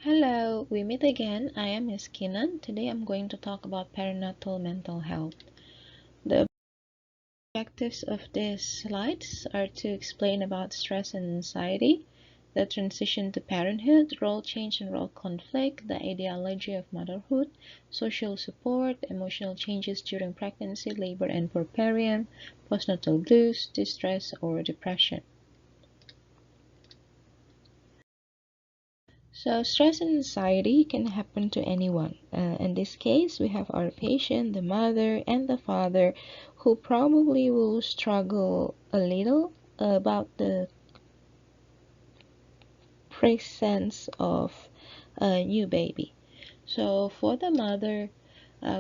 Hello, we meet again. I am Miss Kinan. Today I'm going to talk about perinatal mental health. The objectives of these slides are to explain about stress and anxiety, the transition to parenthood, role change and role conflict, the ideology of motherhood, social support, emotional changes during pregnancy, labor and puerperium, postnatal blues, distress or depression. So stress and anxiety can happen to anyone. In this case, we have our patient, the mother and the father, who probably will struggle a little about the presence of a new baby. So for the mother,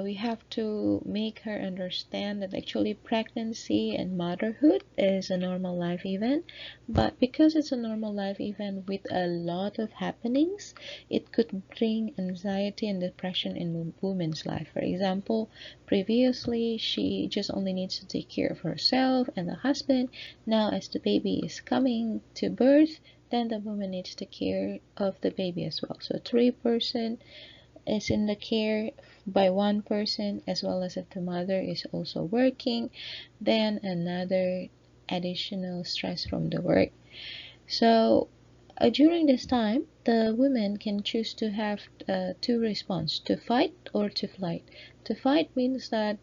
we have to make her understand that actually pregnancy and motherhood is a normal life event, but because it's a normal life event with a lot of happenings, it could bring anxiety and depression in a woman's life. For example, previously she just only needs to take care of herself and the husband. Now as the baby is coming to birth, then the woman needs to care of the baby as well. So three-person is in the care by one person, as well as if the mother is also working, then another additional stress from the work. So during this time, the woman can choose to have two response: to fight or to flight. To fight means that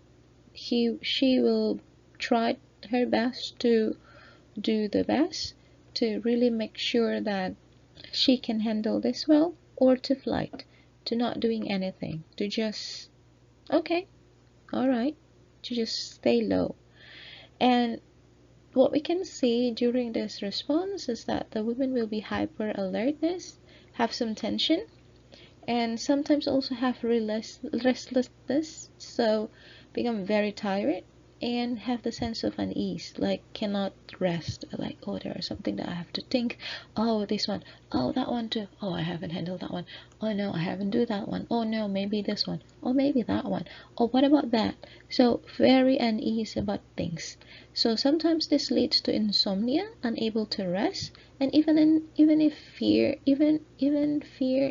she will try her best to do the best to really make sure that she can handle this well, or to flight, to not doing anything, to just okay, all right, to just stay low. And what we can see during this response is that the women will be hyper alertness, have some tension, and sometimes also have restlessness, so become very tired and have the sense of unease, like cannot rest, like oh there's something that I have to think, oh this one, oh that one too, oh I haven't handled that one, oh no I haven't do that one, oh no maybe this one, oh maybe that one, oh what about that. So very unease about things. So sometimes this leads to insomnia, unable to rest, and even fear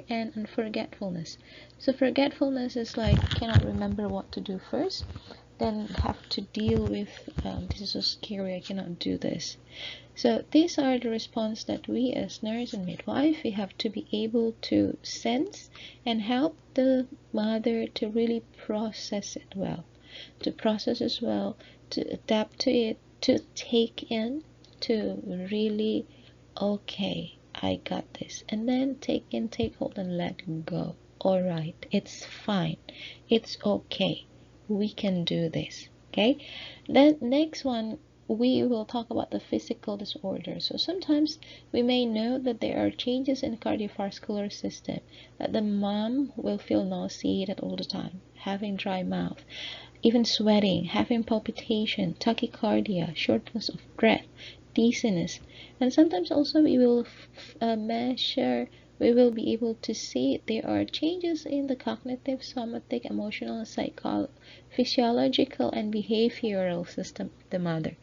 and unforgetfulness. So forgetfulness is like cannot remember what to do first, then have to deal with this is so scary, I cannot do this. So these are the response that we as nurse and midwife, we have to be able to sense and help the mother to really process it well, to process as well, to adapt to it, to take in, to really okay, I got this, and then take in, take hold and let go. All right, it's fine, it's okay, we can do this. Okay, then next one, we will talk about the physical disorders. So sometimes we may know that there are changes in the cardiovascular system, that the mom will feel nauseated all the time, having dry mouth, even sweating, having palpitation, tachycardia, shortness of breath, dizziness. And sometimes also we will measure, we will be able to see there are changes in the cognitive, somatic, emotional, physiological, and behavioral system of the mother.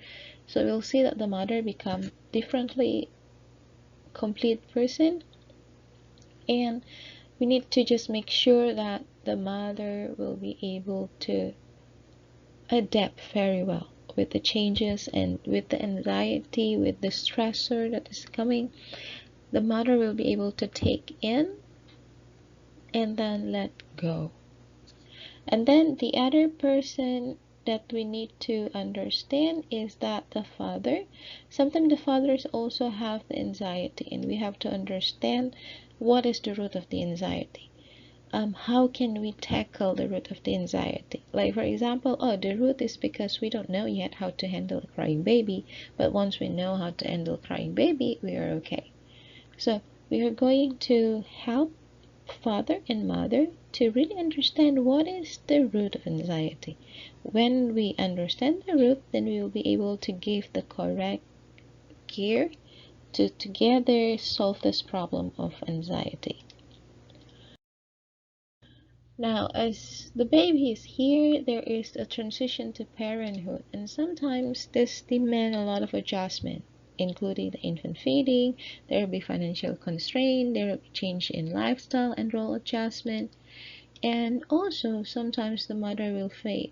So we'll see that the mother become differently complete person, and we need to just make sure that the mother will be able to adapt very well with the changes and with the anxiety, with the stressor that is coming. The mother will be able to take in and then let go. And then the other person that we need to understand is that the father, sometimes the fathers also have the anxiety, and we have to understand what is the root of the anxiety. How can we tackle the root of the anxiety? Like for example, oh, the root is because we don't know yet how to handle a crying baby, but once we know how to handle a crying baby, we are okay. So we are going to help father and mother to really understand what is the root of anxiety. When we understand the root, then we will be able to give the correct care to together solve this problem of anxiety. Now, as the baby is here, there is a transition to parenthood, and sometimes this demands a lot of adjustment. including the infant feeding. There will be financial constraint, there will be change in lifestyle and role adjustment. And also, sometimes the mother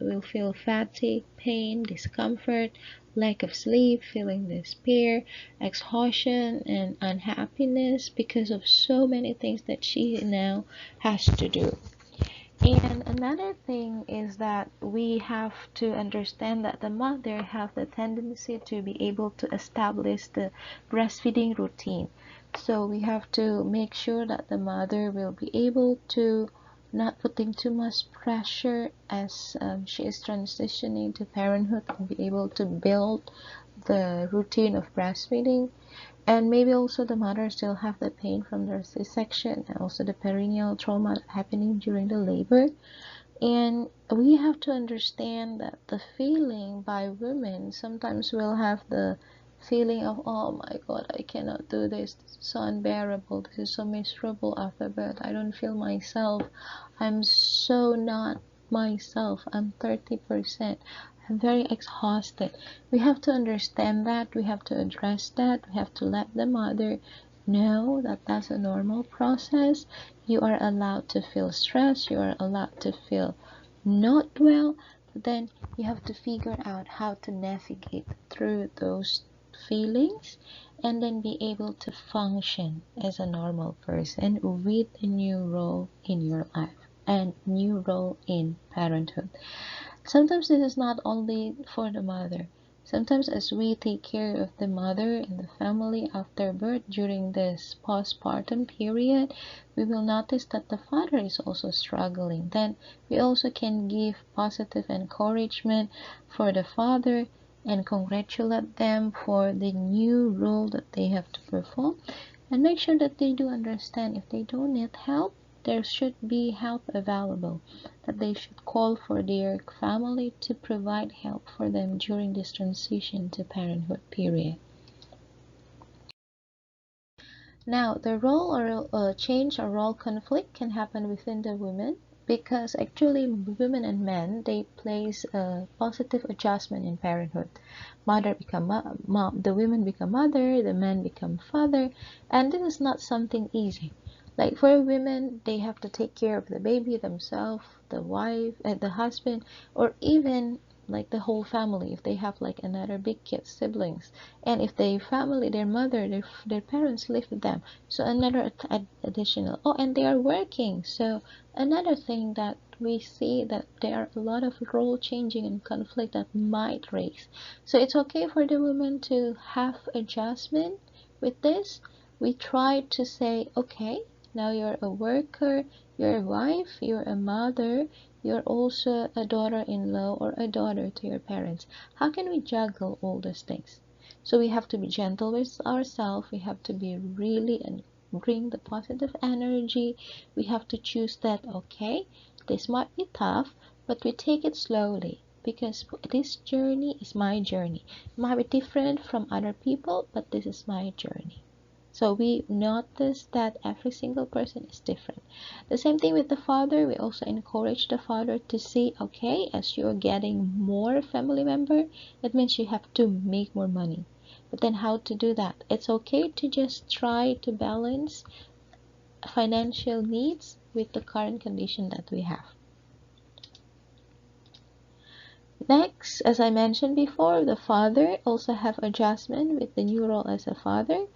will feel fatigue, pain, discomfort, lack of sleep, feeling despair, exhaustion, and unhappiness because of so many things that she now has to do. And another thing is that we have to understand that the mother have the tendency to be able to establish the breastfeeding routine. So we have to make sure that the mother will be able to not putting too much pressure as she is transitioning to parenthood, and be able to build the routine of breastfeeding. And maybe also the mother still have the pain from the C-section and also the perineal trauma happening during the labor. And we have to understand that the feeling by women sometimes will have the feeling of, oh my god, I cannot do this, this is so unbearable, this is so miserable after birth, I don't feel myself, I'm so not myself, I'm 30%, I'm very exhausted. We have to understand that, we have to address that, we have to let the mother know that that's a normal process. You are allowed to feel stressed, you are allowed to feel not well, but then you have to figure out how to navigate through those feelings and then be able to function as a normal person with a new role in your life and new role in parenthood. Sometimes this is not only for the mother. Sometimes as we take care of the mother and the family after birth during this postpartum period, we will notice that the father is also struggling. Then we also can give positive encouragement for the father and congratulate them for the new role that they have to perform, and make sure that they do understand if they don't need help, there should be help available, that they should call for their family to provide help for them during this transition to parenthood period. Now, the role or change or role conflict can happen within the women, because actually women and men, they place a positive adjustment in parenthood. Mother become mom, the women become mother, the men become father, and this is not something easy. Like for women, they have to take care of the baby themselves, the wife, the husband, or even like the whole family if they have like another big kid siblings, and if their family, their mother, their parents live with them, so another additional, oh, and they are working, so another thing that we see that there are a lot of role changing and conflict that might raise. So it's okay for the women to have adjustment with this. We try to say, okay, now you're a worker, you're a wife, you're a mother, you're also a daughter-in-law or a daughter to your parents. How can we juggle all those things? So we have to be gentle with ourselves. We have to be really and bring the positive energy. We have to choose that, okay, this might be tough, but we take it slowly, because this journey is my journey. It might be different from other people, but this is my journey. So we notice that every single person is different. The same thing with the father. We also encourage the father to see, okay, as you're getting more family member, that means you have to make more money. But then how to do that? It's okay to just try to balance financial needs with the current condition that we have. Next, as I mentioned before, the father also have adjustment with the new role as a father.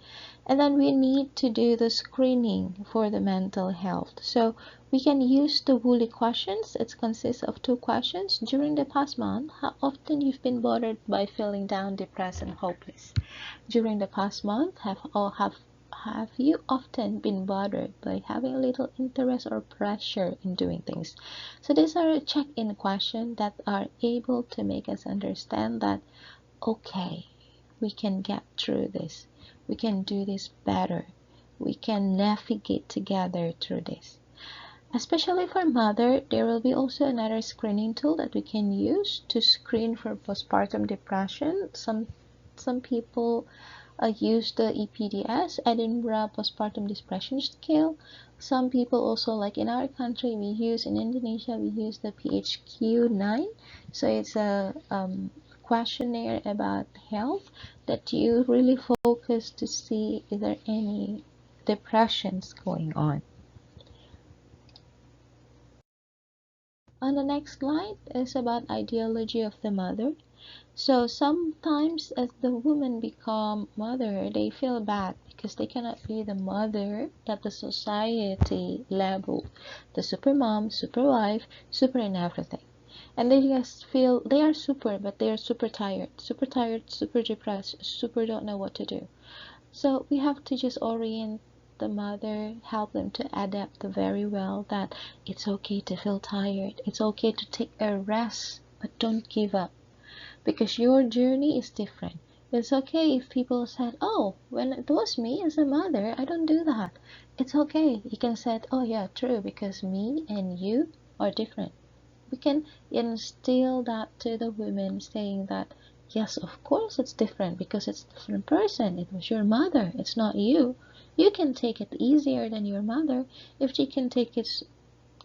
And then we need to do the screening for the mental health. So we can use the Woolly questions. It consists of 2 questions. During the past month, how often you've been bothered by feeling down, depressed, and hopeless? During the past month, have you often been bothered by having a little interest or pressure in doing things? So these are check-in questions that are able to make us understand that, okay, we can get through this. We can do this better. We can navigate together through this. Especially for mother, there will be also another screening tool that we can use to screen for postpartum depression. Some people use the EPDS, Edinburgh Postpartum Depression Scale. Some people also, like in our country, in Indonesia, we use the PHQ-9. So it's a questionnaire about health, that you really focus to see is there any depressions going on. On the next slide is about ideology of the mother. So sometimes as the women become mother, they feel bad because they cannot be the mother that the society level, the super mom, super wife, super in everything. And they just feel they are super, but they are super tired, super depressed, super don't know what to do. So we have to just orient the mother, help them to adapt very well that it's okay to feel tired, it's okay to take a rest, but don't give up because your journey is different. It's okay if people said, oh, when it was me as a mother, I don't do that. It's okay. You can say, oh yeah, true, because me and you are different. We can instill that to the women, saying that yes, of course it's different because it's a different person. It was your mother, it's not you. You can take it easier than your mother. If she can take it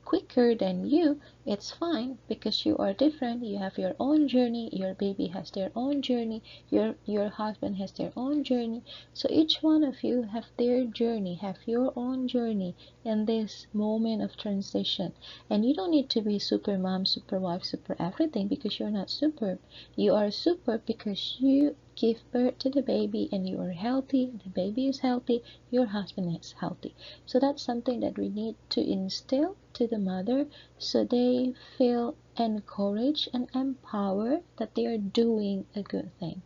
quicker than you, it's fine because you are different. You have your own journey, your baby has their own journey, your husband has their own journey. So each one of you have their journey, have your own journey in this moment of transition. And you don't need to be super mom, super wife, super everything because you're not super. You are super because you give birth to the baby and you are healthy, the baby is healthy, your husband is healthy. So that's something that we need to instill to the mother so they feel encouraged and empowered that they are doing a good thing.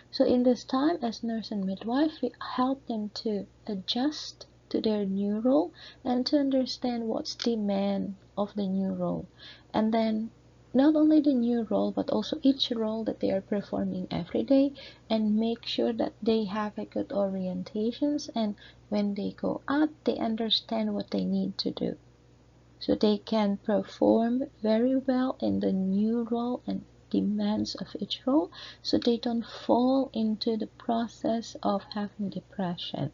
So in this time as nurse and midwife, we help them to adjust to their new role and to understand what's demand of the new role. And then not only the new role but also each role that they are performing every day, and make sure that they have a good orientations, and when they go out they understand what they need to do so they can perform very well in the new role and demands of each role, so they don't fall into the process of having depression.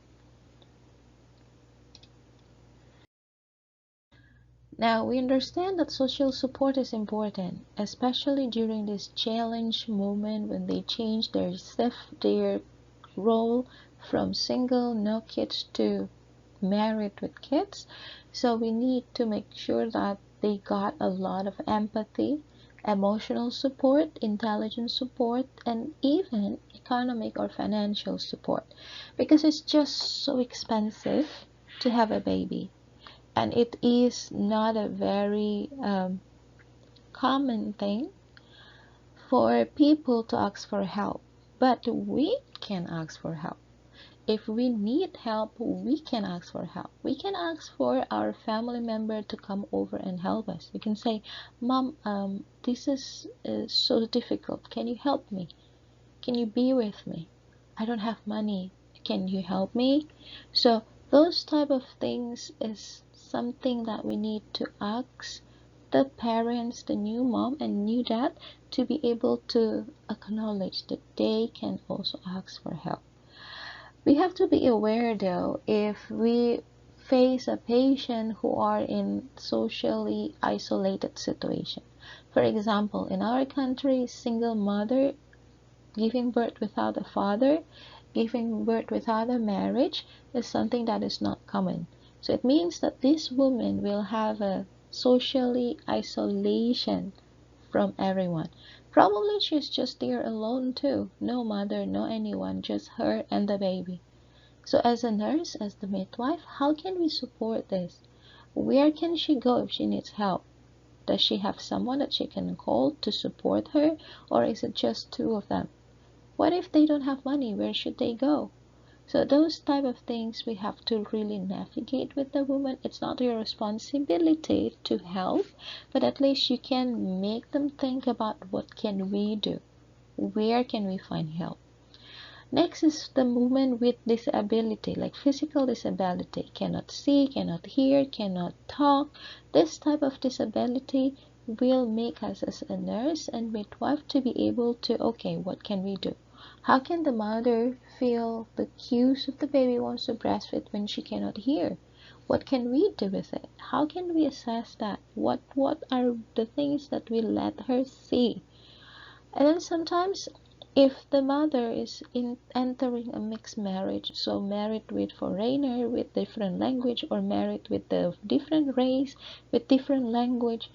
Now, we understand that social support is important, especially during this challenge moment when they change their role from single, no kids, to married with kids. So we need to make sure that they got a lot of empathy, emotional support, intelligence support, and even economic or financial support, because it's just so expensive to have a baby, and it is not a very common thing for people to ask for help, but we can ask for help. If we need help, we can ask for help. We can ask for our family member to come over and help us. We can say, Mom, this is so difficult. Can you help me? Can you be with me? I don't have money. Can you help me? So those type of things is something that we need to ask the parents, the new mom and new dad, to be able to acknowledge that they can also ask for help. We have to be aware though, if we face a patient who are in socially isolated situation. For example, in our country, single mother giving birth without a father, giving birth without a marriage is something that is not common. So it means that this woman will have a socially isolation from everyone. Probably she's just there alone too. No mother, no anyone, just her and the baby. So as a nurse, as the midwife, how can we support this? Where can she go if she needs help? Does she have someone that she can call to support her, or is it just two of them? What if they don't have money? Where should they go? So those type of things we have to really navigate with the woman. It's not your responsibility to help, but at least you can make them think about what can we do? Where can we find help? Next is the woman with disability, like physical disability, cannot see, cannot hear, cannot talk. This type of disability will make us as a nurse and midwife to be able to, okay, what can we do? How can the mother feel the cues if the baby wants to breastfeed when she cannot hear? What can we do with it? How can we assess that? What are the things that we let her see? And then sometimes if the mother is in entering a mixed marriage, so married with foreigner with different language, or married with the different race with different language,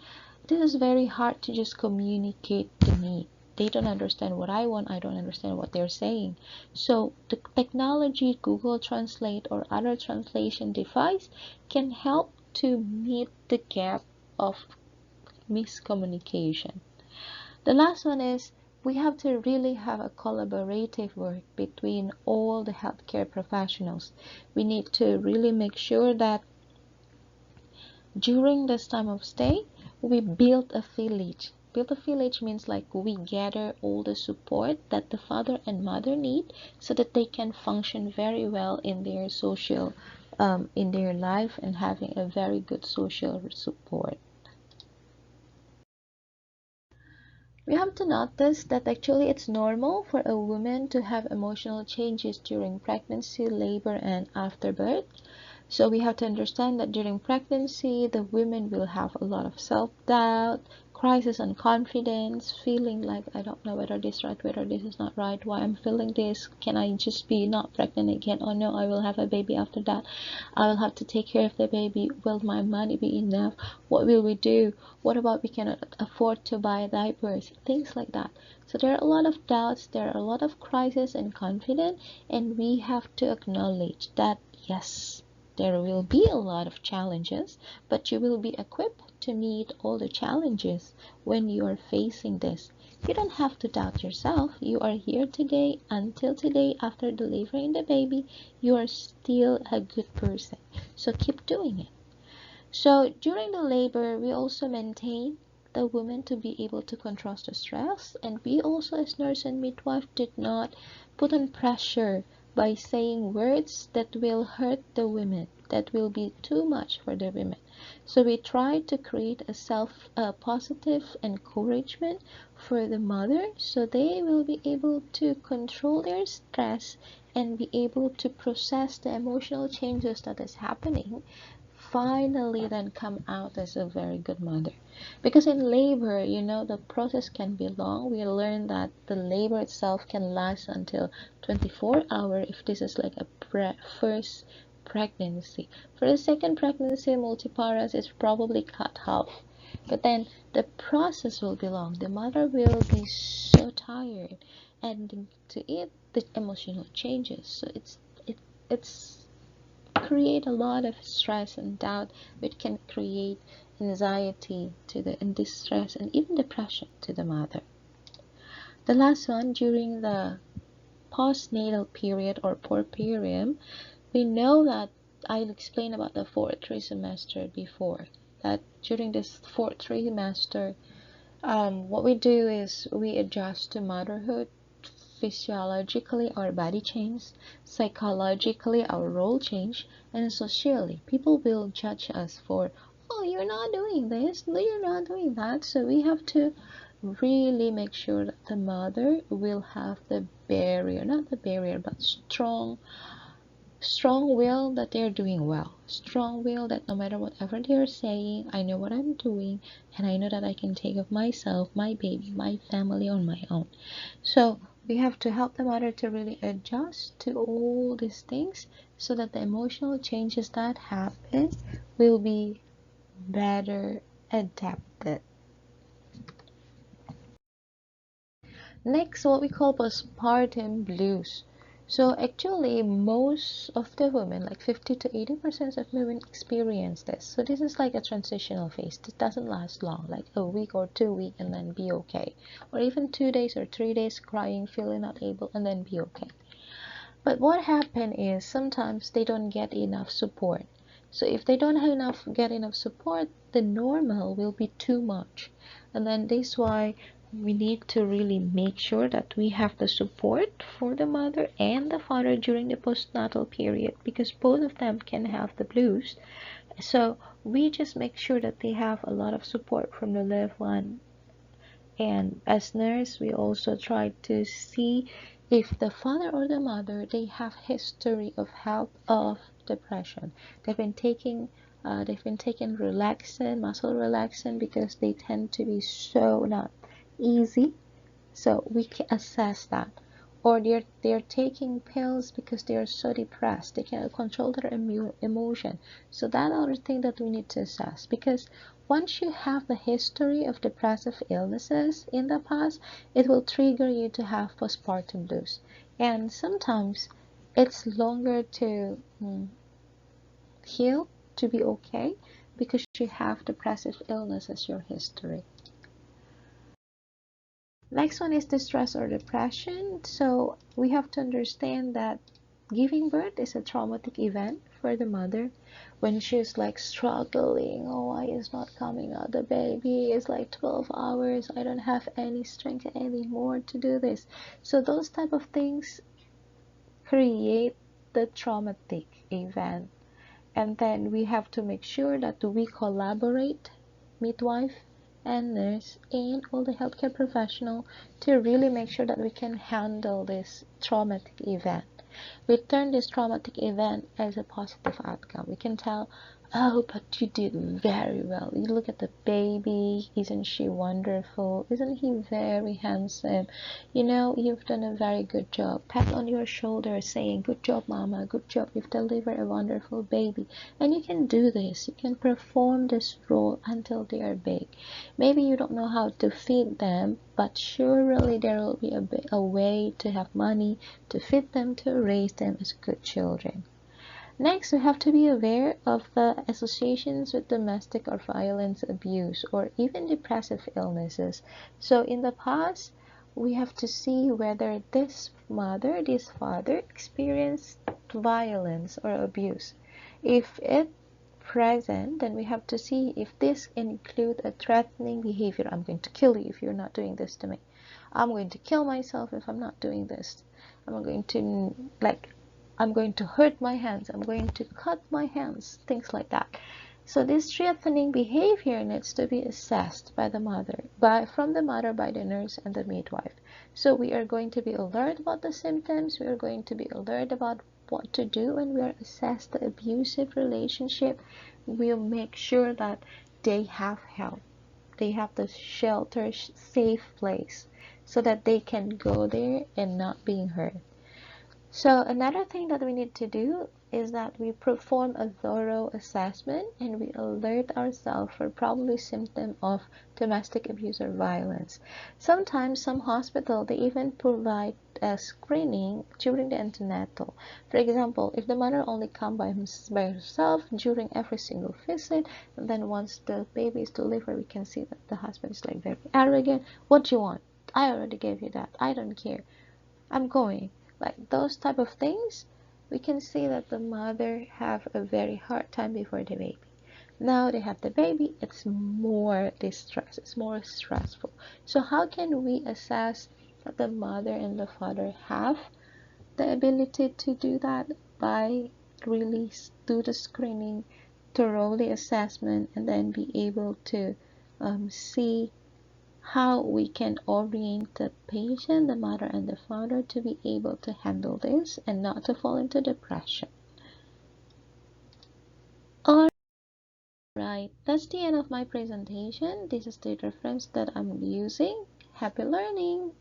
this is very hard to just communicate the need. They don't understand what I want, I don't understand what they're saying. So the technology, Google Translate or other translation device, can help to meet the gap of miscommunication. The last one is we have to really have a collaborative work between all the healthcare professionals. We need to really make sure that during this time of stay, we build a village. Build a village means like we gather all the support that the father and mother need so that they can function very well in their social, in their life, and having a very good social support. We have to notice that actually it's normal for a woman to have emotional changes during pregnancy, labor, and after birth. So we have to understand that during pregnancy, the women will have a lot of self-doubt, crisis on confidence, feeling like I don't know whether this is right, whether this is not right, why I'm feeling this, can I just be not pregnant again? Oh no, I will have a baby after that. I will have to take care of the baby. Will my money be enough? What will we do? What about we cannot afford to buy diapers? Things like that. So there are a lot of doubts, there are a lot of crisis and confidence, and we have to acknowledge that yes, there will be a lot of challenges, but you will be equipped to meet all the challenges when you are facing this. You don't have to doubt yourself. You are here today. Until today, after delivering the baby, you are still a good person. So keep doing it. So during the labor, we also maintain the woman to be able to control the stress, and we also as nurse and midwife did not put on pressure by saying words that will hurt the women, that will be too much for the women. So we try to create a positive encouragement for the mother, so they will be able to control their stress and be able to process the emotional changes that is happening, finally then come out as a very good mother. Because in labor, the process can be long. We learned that the labor itself can last until 24 hours if this is like a first pregnancy. For the second pregnancy, multiparous is probably cut half. But then the process will be long. The mother will be so tired, and to it, the emotional changes. So it's create a lot of stress and doubt, which can create anxiety to the and distress and even depression to the mother. The last one, during the postnatal period or puerperium, we know that I explained about the fourth trimester before, that during this fourth trimester, what we do is we adjust to motherhood. Physiologically, our body changes, psychologically, our role change, and socially, people will judge us for, oh, you're not doing this, no, you're not doing that. So we have to really make sure that the mother will have the barrier, not the barrier, but strong will that they're doing well, strong will that no matter whatever they're saying, I know what I'm doing, and I know that I can take of myself, my baby, my family on my own. So we have to help the mother to really adjust to all these things so that the emotional changes that happen will be better adapted. Next, what we call postpartum blues. So actually, most of the women, like 50 to 80% of women, experience this. So this is like a transitional phase. It doesn't last long, like a week or 2 weeks and then be okay. Or even 2 days or 3 days crying, feeling not able, and then be okay. But what happens is sometimes they don't get enough support. So if they don't get enough support, the normal will be too much. And then this is why we need to really make sure that we have the support for the mother and the father during the postnatal period, because both of them can have the blues. So we just make sure that they have a lot of support from the loved one. And as nurse, we also try to see if the father or the mother, they have history of health of depression. They've been taking relaxant, muscle relaxant, because they tend to be so not easy. So we can assess that. Or they're taking pills because they are so depressed, they cannot control their emotion. So that other thing that we need to assess, because once you have the history of depressive illnesses in the past, it will trigger you to have postpartum blues. And sometimes it's longer to heal, to be okay, because you have depressive illness as your history. Next one is distress or depression. So we have to understand that giving birth is a traumatic event for the mother. When she's like struggling, oh, why is not coming out the baby? It's like 12 hours. I don't have any strength anymore to do this. So those type of things create the traumatic event. And then we have to make sure that we collaborate, midwife and nurse and all the healthcare professional, to really make sure that we can handle this traumatic event. We turn this traumatic event as a positive outcome. We can tell, oh, but you did very well. You look at the baby. Isn't she wonderful? Isn't he very handsome? You know, you've done a very good job. Pat on your shoulder saying, good job, mama. Good job. You've delivered a wonderful baby. And you can do this. You can perform this role until they are big. Maybe you don't know how to feed them, but surely there will be a way to have money to feed them, to raise them as good children. Next, we have to be aware of the associations with domestic or violence abuse or even depressive illnesses. So in the past, we have to see whether this mother, this father experienced violence or abuse. If it present, then we have to see if this include a threatening behavior. I'm going to kill you if you're not doing this to me. I'm going to kill myself if I'm not doing this. I'm going to I'm going to hurt my hands. I'm going to cut my hands. Things like that. So this threatening behavior needs to be assessed by the mother, from the mother, by the nurse and the midwife. So we are going to be alert about the symptoms. We are going to be alert about what to do when we are assessed the abusive relationship. We'll make sure that they have help. They have the shelter, safe place, so that they can go there and not being hurt. So another thing that we need to do is that we perform a thorough assessment and we alert ourselves for probably symptom of domestic abuse or violence. Sometimes some hospital, they even provide a screening during the antenatal. For example, if the mother only come by herself during every single visit, and then once the baby is delivered, we can see that the husband is like very arrogant. What do you want? I already gave you that. I don't care. I'm going. Like those type of things, we can see that the mother have a very hard time before the baby. Now they have the baby, it's more distress, it's more stressful. So how can we assess that the mother and the father have the ability to do that? By really do the screening, thoroughly assessment, and then be able to see how we can orient the patient, the mother and the father, to be able to handle this and not to fall into depression. Alright, that's the end of my presentation. This is the reference that I'm using. Happy learning!